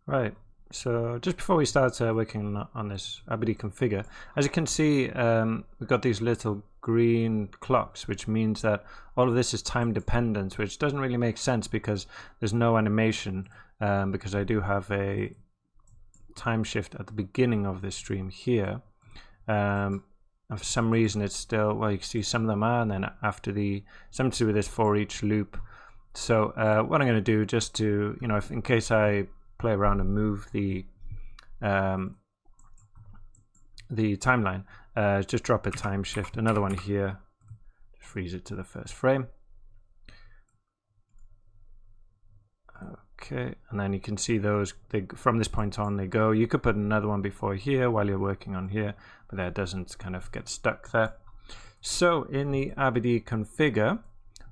Right. So just before we start working on this ABD configure, as you can see, we've got these little green clocks, which means that all of this is time dependent, which doesn't really make sense because there's no animation, because I do have a time shift at the beginning of this stream here. And for some reason it's still, well, you can see some of them are, and then after the, something to do with this for each loop. So what I'm going to do, just to, you know, if in case I play around and move the timeline, just drop a time shift, another one here, just freeze it to the first frame. Okay, and then you can see those, from this point on they go. You could put another one before here while you're working on here, but that doesn't kind of get stuck there. So in the ABD configure,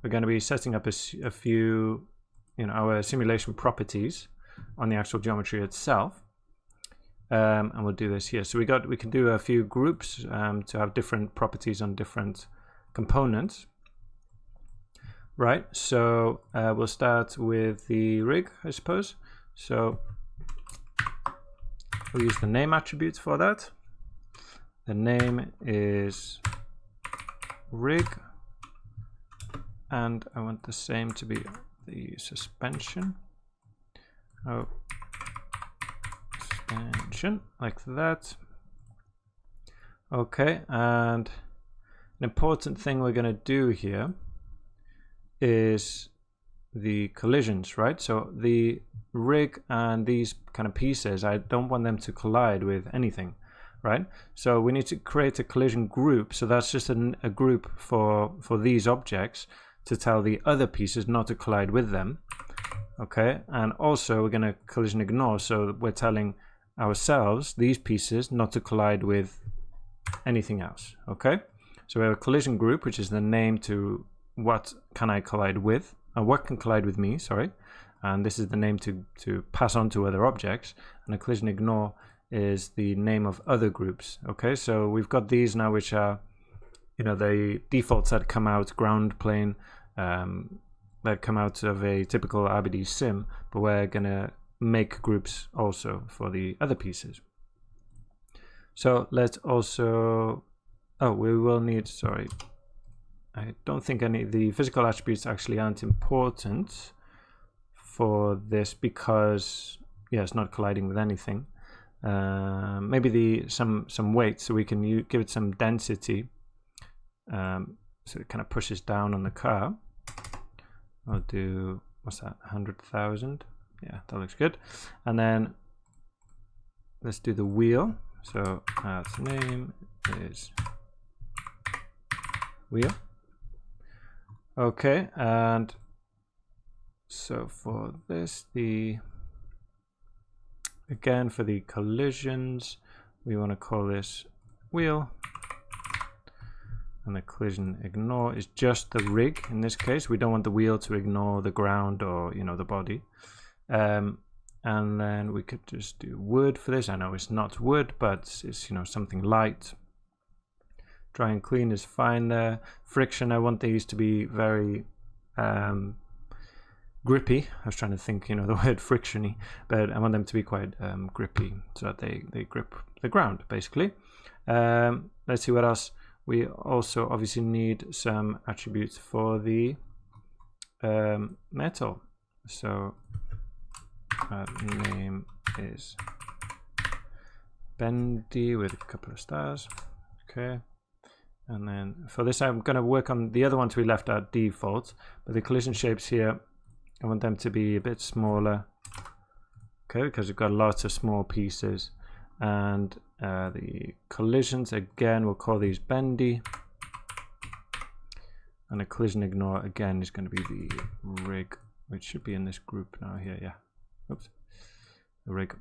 we're going to be setting up a few, you know, our simulation properties on the actual geometry itself, and we'll do this here. So we can do a few groups to have different properties on different components. Right, so we'll start with the rig, I suppose. So we'll use the name attributes for that. The name is rig, and I want the same to be the suspension. Oh, suspension, like that. Okay, and an important thing we're going to do here is the collisions, right? So the rig and these kind of pieces, I don't want them to collide with anything, right? So we need to create a collision group. So that's just a group for these objects to tell the other pieces not to collide with them. Okay, and also we're going to collision ignore, so we're telling ourselves, these pieces, not to collide with anything else. Okay, so we have a collision group, which is the name to what can I collide with, what can collide with me, sorry, and this is the name to pass on to other objects, and a collision ignore is the name of other groups. Okay, so we've got these now, which are, you know, the defaults that come out ground plane, that come out of a typical ABD sim, but we're gonna make groups also for the other pieces. So let's also, oh, we will need, sorry, I don't think any of the physical attributes actually aren't important for this because, yeah, it's not colliding with anything. Maybe some weight, so we can give it some density, so it kind of pushes down on the car. I'll do, what's that, 100,000? Yeah, that looks good. And then let's do the wheel. So its name is wheel. Okay, and so for this, again for the collisions, we want to call this wheel, and the collision ignore is just the rig. In this case, we don't want the wheel to ignore the ground or, you know, the body. And then we could just do wood for this. I know it's not wood, but it's, you know, something light. Dry and clean is fine there. Friction, I want these to be very grippy. I was trying to think, you know, the word frictiony, but I want them to be quite grippy so that they grip the ground, basically. Let's see what else. We also obviously need some attributes for the metal. So name is bendy with a couple of stars. Okay. And then for this, I'm going to work on the other ones we left at default, but the collision shapes here, I want them to be a bit smaller. Okay, because we've got lots of small pieces. And the collisions, again, we'll call these bendy. And a collision ignore, again, is going to be the rig, which should be in this group now here, yeah. Oops, the rig.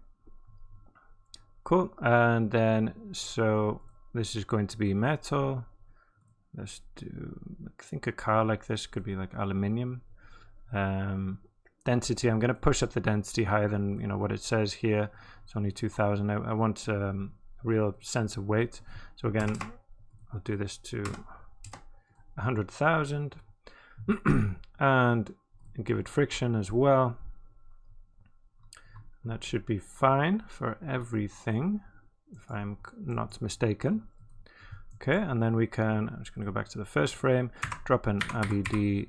Cool, and then, so this is going to be metal. Let's do, I think a car like this could be like aluminium. Density, I'm going to push up the density higher than, you know, what it says here. It's only 2000. I want a real sense of weight. So again, I'll do this to 100,000 and give it friction as well. That should be fine for everything, if I'm not mistaken. Okay, and then we can, I'm just going to go back to the first frame, drop an ABD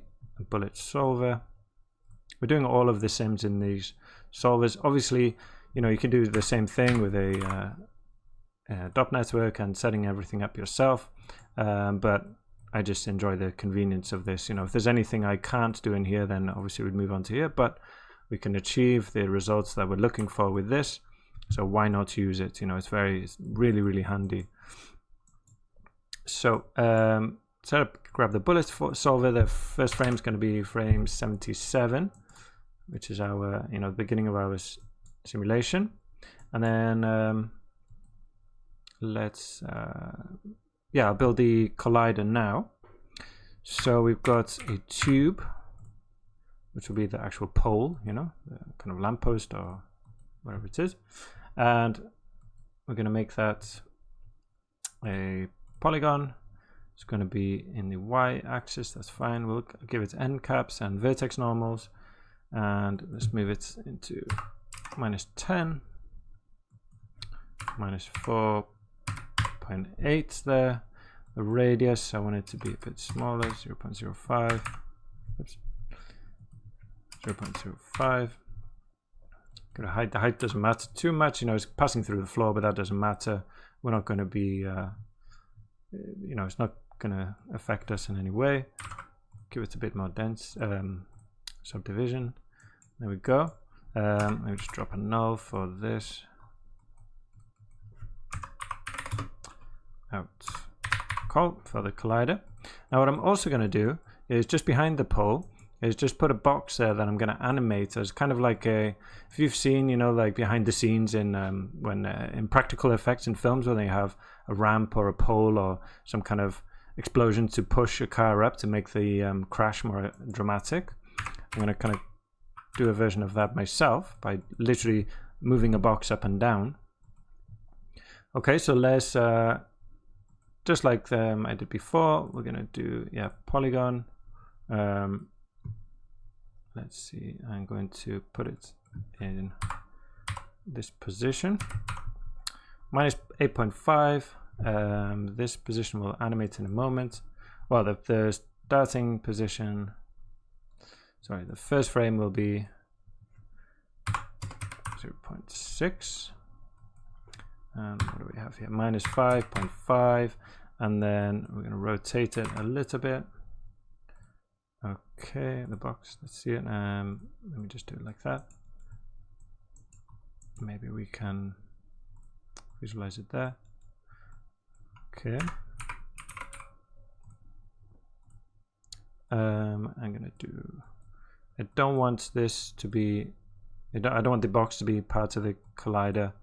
bullet solver. We're doing all of the sims in these solvers. Obviously, you know, you can do the same thing with a dot network and setting everything up yourself, but I just enjoy the convenience of this. You know, if there's anything I can't do in here, then obviously we'd move on to here, but we can achieve the results that we're looking for with this, so why not use it? You know, it's really, really handy. So grab the bullet solver. The first frame is going to be frame 77, which is our, you know, the beginning of our simulation. And then let's yeah, I'll build the collider now. So we've got a tube, which will be the actual pole, you know, the kind of lamppost or whatever it is, and we're going to make that a polygon. It's going to be in the y-axis. That's fine. We'll give it end caps and vertex normals, and let's move it into -10, -4.8 there. The radius, I want it to be a bit smaller, 0.05. Oops. 0.05. Gonna hide. The height doesn't matter too much, you know, it's passing through the floor, but that doesn't matter. We're not going to be you know, it's not going to affect us in any way. Give it a bit more dense subdivision. There we go. Let me just drop a null for this. Out. Call for the collider. Now what I'm also going to do is just behind the pole is just put a box there that I'm going to animate as kind of like a, if you've seen, you know, like behind the scenes in when in practical effects in films where they have a ramp or a pole or some kind of explosion to push a car up to make the crash more dramatic. I'm going to kind of do a version of that myself by literally moving a box up and down. Okay, so let's just like I did before, we're going to do, yeah, polygon. Let's see, I'm going to put it in this position. -8.5. This position will animate in a moment. Well, the starting position, sorry, the first frame will be 0.6. And what do we have here? -5.5. And then we're going to rotate it a little bit. Okay, the box, let's see it. Let me just do it like that. Maybe we can visualize it there. Okay. I'm gonna do, I don't want this to be, I don't want the box to be part of the collider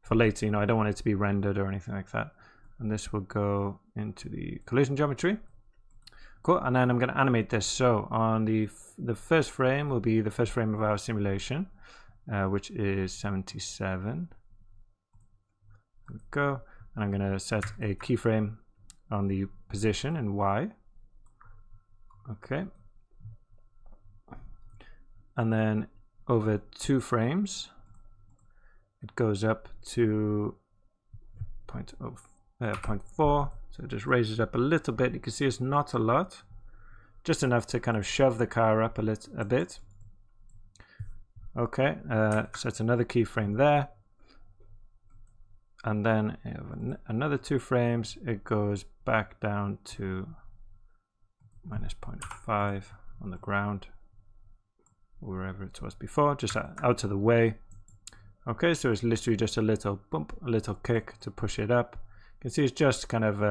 for later, you know, I don't want it to be rendered or anything like that. And this will go into the collision geometry. Cool, and then I'm going to animate this. So on the first frame will be the first frame of our simulation, which is 77. There we go. And I'm going to set a keyframe on the position in Y. Okay. And then over 2 frames, it goes up to 0.4. So it just raises up a little bit. You can see it's not a lot, just enough to kind of shove the car up a bit. Okay, set another keyframe there, and then another 2 frames. It goes back down to -0.5 on the ground, wherever it was before, just out of the way. Okay, so it's literally just a little bump, a little kick to push it up. You can see it's just kind of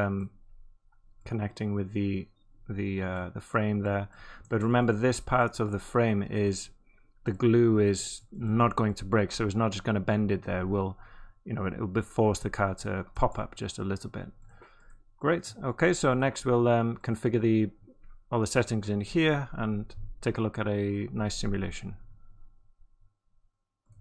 connecting with the frame there. But remember, this part of the frame is, the glue is not going to break, so it's not just going to bend it there. It will, you know, it will force the car to pop up just a little bit. Great. Okay, so next we'll configure all the settings in here and take a look at a nice simulation.